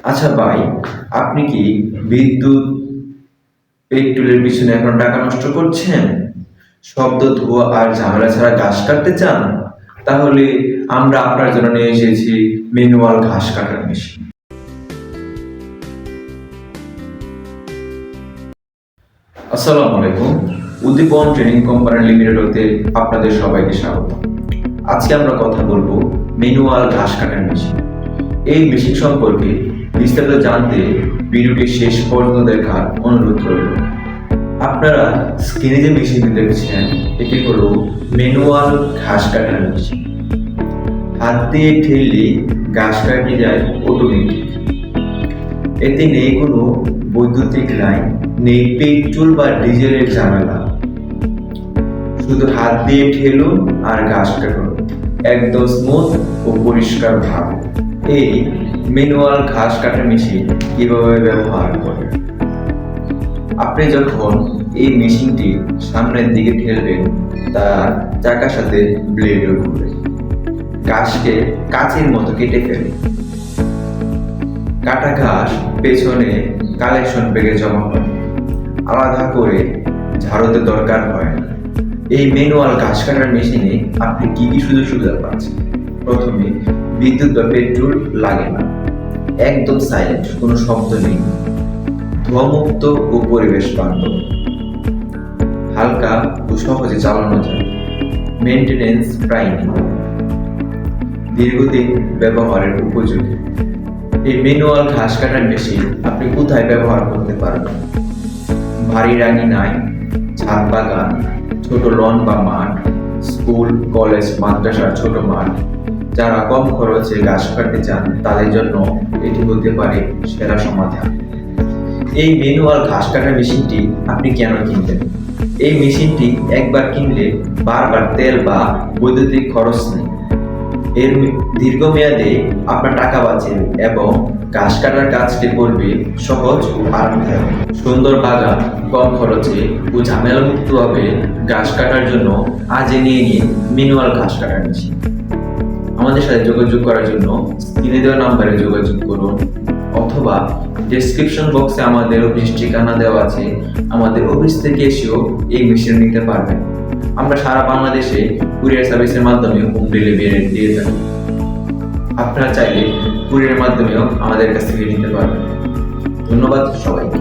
আচ্ছা ভাই, আপনি কি বিদ্যুৎ পেট্রোলের পিছনে এখন টাকা নষ্ট করছেন? শব্দ, ধোঁয়া আর ঝামেলা ছাড়া ঘাস কাটতে চান? তাহলে আমরা আপনার জন্য নিয়ে এসেছি ম্যানুয়াল ঘাস কাটার মেশিন। আসসালামু আলাইকুম। উদ্দীপন ট্রেনিং কোম্পানি লিমিটেড হতে আপনাদের সবাইকে স্বাগত। আজকে আমরা কথা বলবো ম্যানুয়াল ঘাস কাটার মেশিন। এই মেশিন সম্পর্কে বিস্তারিত জানতে ভিডিওটি শেষ পর্যন্ত দেখার অনুরোধ রইল। আপনারা স্ক্রিনে যে মেশিনটি দেখছেন, এটি হলো ম্যানুয়াল ঘাস কাটার মেশিন। হাত দিয়ে ঠেললে ঘাস কাটে যায় অটোমেটিক। এতে নেই কোনো বৈদ্যুতিক লাইন, নেই পেট্রোল বা ডিজেলের ঝামেলা। শুধু হাত দিয়ে ঠেলুন আর ঘাস কাটুন, একদম স্মুথ ও পরিষ্কার ভাবে। এই ম্যানুয়াল ঘাস কাটার মেশিন কিভাবে ব্যবহার করে? আপনি যখন এই মেশিনটি সামনের দিকে ঠেলবেন, তার চাকার সাথে ব্লেডও ঘুরবে, ঘাসকে কাঁচের মতো কেটে ফেলে। কাটা ঘাস পেছনে কালেকশন ব্যাগে জমা হয়, আলাদা করে ঝাড়ুতে দরকার হয় না। এই ম্যানুয়াল ঘাস কাটার মেশিনে আপনি কি কি সুযোগ সুবিধা পাচ্ছেন? প্রথমে, বিদ্যুৎ বা পেট্রোল লাগে না, একদম সাইলেন্ট, কোনো শব্দ নেই, ধোঁয়ামুক্ত ও পরিবেশ বান্ধব, হালকা ও সহজে চালানো যায়, মেনটেনেন্স প্রায় নেই, দীর্ঘদিন ব্যবহারের উপযোগী। এই ম্যানুয়াল ঘাস কাটার মেশিন আপনি কোথায় ব্যবহার করতে পারবেন? ভারী রাঙিনায়, ছাদ বাগান, ছোট লন বা মাঠ, স্কুল, কলেজ, মাদ্রাসার ছোট মাঠ। যারা কম খরচে ঘাস কাটতে চান, তাদের জন্য এটি হতে পারে সেরা সমাধান। এই ম্যানুয়াল ঘাস কাটার মেশিনটি আপনি কেন কিনবেন? এই মেশিনটি একবার কিনলে বারবার তেল বা বৈদ্যুতিক খরচ নেই। এর দীর্ঘমেয়াদে আপনার টাকা বাঁচে এবং ঘাস কাটার কাজটি করবে সহজ ও আরামদায়ক। সুন্দর বাগান, কম খরচে ও ঝামেলামুক্তভাবে ঘাস কাটার জন্য আজই নিয়ে নিন ম্যানুয়াল ঘাস কাটার মেশিন। আমাদের সাথে যোগাযোগ করার জন্য স্ক্রিনে দেওয়া নাম্বারে যোগাযোগ করুন, অথবা ডেসক্রিপশন বক্সে আমাদের অফিস ঠিকানা দেওয়া আছে। আমাদের অফিস থেকে এসেও এই মেশিন নিতে পারবেন। আমরা সারা বাংলাদেশে কুরিয়ার সার্ভিসের মাধ্যমে হোম ডেলিভারি দিয়ে থাকি। আপনারা চাইলে কুরিয়ারের মাধ্যমেও আমাদের কাছ থেকে নিতে পারবেন। ধন্যবাদ সবাইকে।